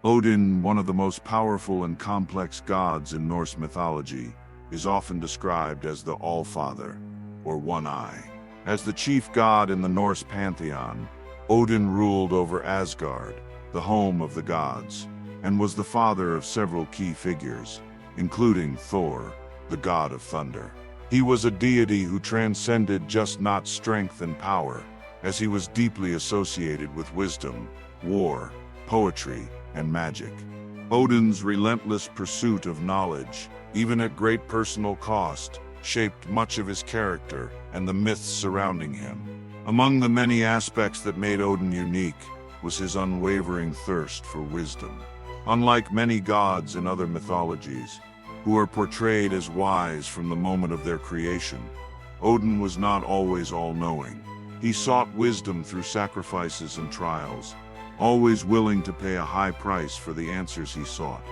Odin, one of the most powerful and complex gods in Norse mythology, is often described as the All-Father, or One Eye. As the chief god in the Norse pantheon, Odin ruled over Asgard, the home of the gods, and was the father of several key figures, including Thor, the god of thunder. He was a deity who transcended just not strength and power, as he was deeply associated with wisdom, war, poetry, and magic. Odin's relentless pursuit of knowledge, even at great personal cost, shaped much of his character and the myths surrounding him. Among the many aspects that made Odin unique was his unwavering thirst for wisdom. Unlike many gods in other mythologies, who are portrayed as wise from the moment of their creation, Odin was not always all-knowing. He sought wisdom through sacrifices and trials, always willing to pay a high price for the answers he sought.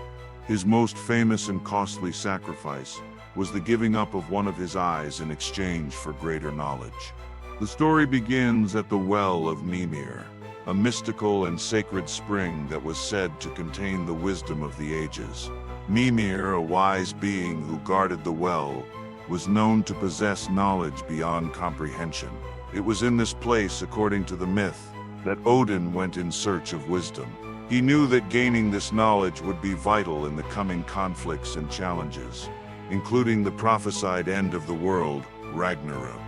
His most famous and costly sacrifice was the giving up of one of his eyes in exchange for greater knowledge. The story begins at the Well of Mimir, a mystical and sacred spring that was said to contain the wisdom of the ages. Mimir, a wise being who guarded the well, was known to possess knowledge beyond comprehension. It was in this place, according to the myth, that Odin went in search of wisdom. He knew that gaining this knowledge would be vital in the coming conflicts and challenges, including the prophesied end of the world, Ragnarok.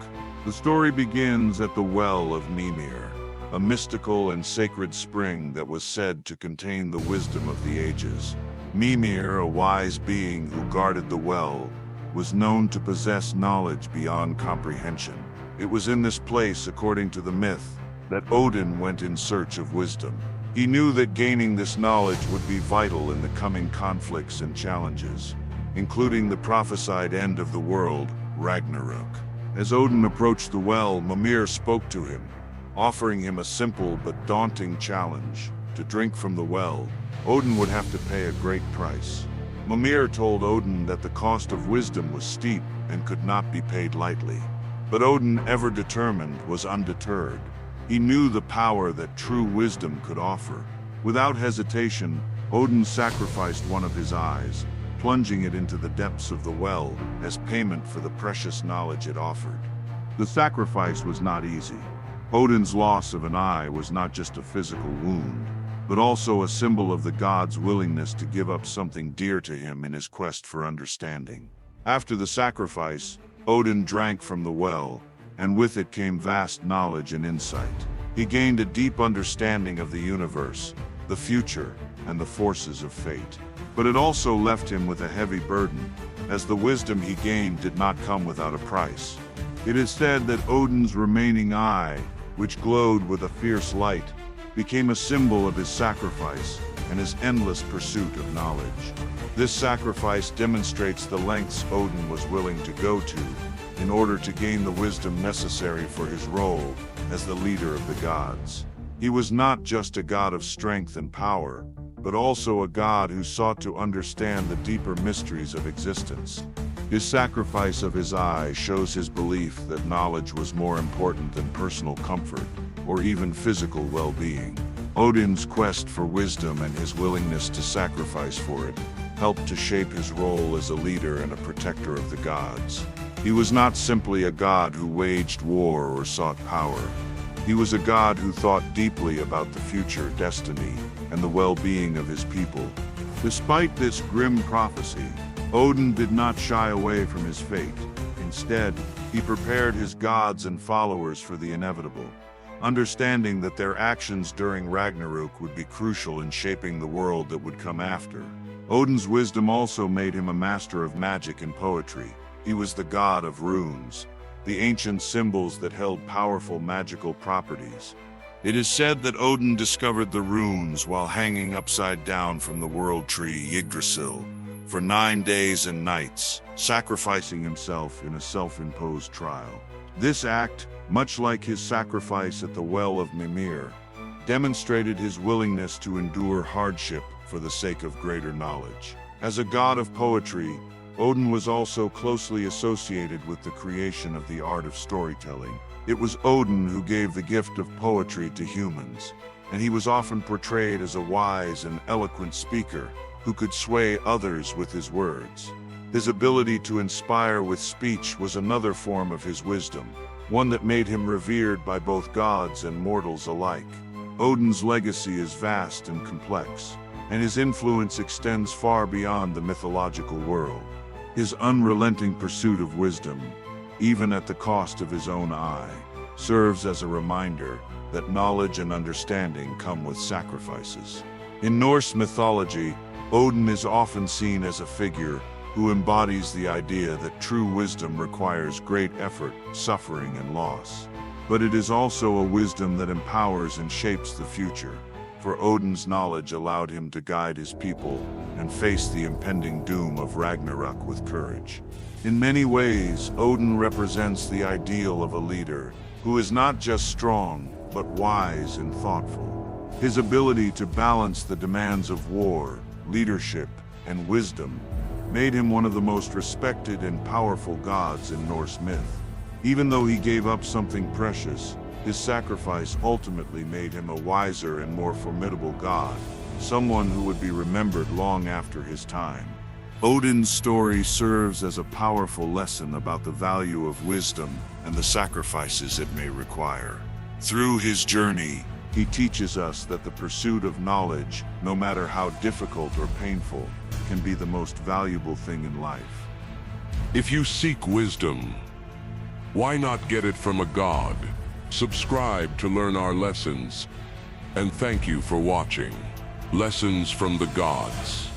The story begins at the Well of Mimir, a mystical and sacred spring that was said to contain the wisdom of the ages. Mimir, a wise being who guarded the well, was known to possess knowledge beyond comprehension. It was in this place, according to the myth, that Odin went in search of wisdom. He knew that gaining this knowledge would be vital in the coming conflicts and challenges, including the prophesied end of the world, Ragnarok. As Odin approached the well, Mimir spoke to him, offering him a simple but daunting challenge. To drink from the well, Odin would have to pay a great price. Mimir told Odin that the cost of wisdom was steep and could not be paid lightly. But Odin, ever determined, was undeterred. He knew the power that true wisdom could offer. Without hesitation, Odin sacrificed one of his eyes, plunging it into the depths of the well as payment for the precious knowledge it offered. The sacrifice was not easy. Odin's loss of an eye was not just a physical wound, but also a symbol of the god's willingness to give up something dear to him in his quest for understanding. After the sacrifice, Odin drank from the well, and with it came vast knowledge and insight. He gained a deep understanding of the universe, the future, and the forces of fate. But it also left him with a heavy burden, as the wisdom he gained did not come without a price. It is said that Odin's remaining eye, which glowed with a fierce light, became a symbol of his sacrifice and his endless pursuit of knowledge. This sacrifice demonstrates the lengths Odin was willing to go to in order to gain the wisdom necessary for his role as the leader of the gods. He was not just a god of strength and power, but also a god who sought to understand the deeper mysteries of existence. His sacrifice of his eye shows his belief that knowledge was more important than personal comfort or even physical well-being. Odin's quest for wisdom and his willingness to sacrifice for it helped to shape his role as a leader and a protector of the gods. He was not simply a god who waged war or sought power. He was a god who thought deeply about the future, destiny, and the well-being of his people. Despite this grim prophecy, Odin did not shy away from his fate. Instead, he prepared his gods and followers for the inevitable, understanding that their actions during Ragnarok would be crucial in shaping the world that would come after. Odin's wisdom also made him a master of magic and poetry. He was the god of runes, the ancient symbols that held powerful magical properties. It is said that Odin discovered the runes while hanging upside down from the world tree Yggdrasil for 9 days and nights, sacrificing himself in a self-imposed trial. This act, much like his sacrifice at the Well of Mimir, demonstrated his willingness to endure hardship for the sake of greater knowledge. As a god of poetry, Odin was also closely associated with the creation of the art of storytelling. It was Odin who gave the gift of poetry to humans. and he was often portrayed as a wise and eloquent speaker who could sway others with his words. His ability to inspire with speech was another form of his wisdom, one that made him revered by both gods and mortals alike. Odin's legacy is vast and complex, and his influence extends far beyond the mythological world. His unrelenting pursuit of wisdom, even at the cost of his own eye, serves as a reminder that knowledge and understanding come with sacrifices. In Norse mythology, Odin is often seen as a figure who embodies the idea that true wisdom requires great effort, suffering, and loss. But it is also a wisdom that empowers and shapes the future, for Odin's knowledge allowed him to guide his people and face the impending doom of Ragnarok with courage. In many ways, Odin represents the ideal of a leader who is not just strong, but wise and thoughtful. His ability to balance the demands of war, leadership, and wisdom made him one of the most respected and powerful gods in Norse myth. Even though he gave up something precious, his sacrifice ultimately made him a wiser and more formidable god, someone who would be remembered long after his time. Odin's story serves as a powerful lesson about the value of wisdom and the sacrifices it may require. Through his journey, he teaches us that the pursuit of knowledge, no matter how difficult or painful, can be the most valuable thing in life. If you seek wisdom, why not get it from a god? Subscribe to learn our lessons, and thank you for watching Lessons from the Gods.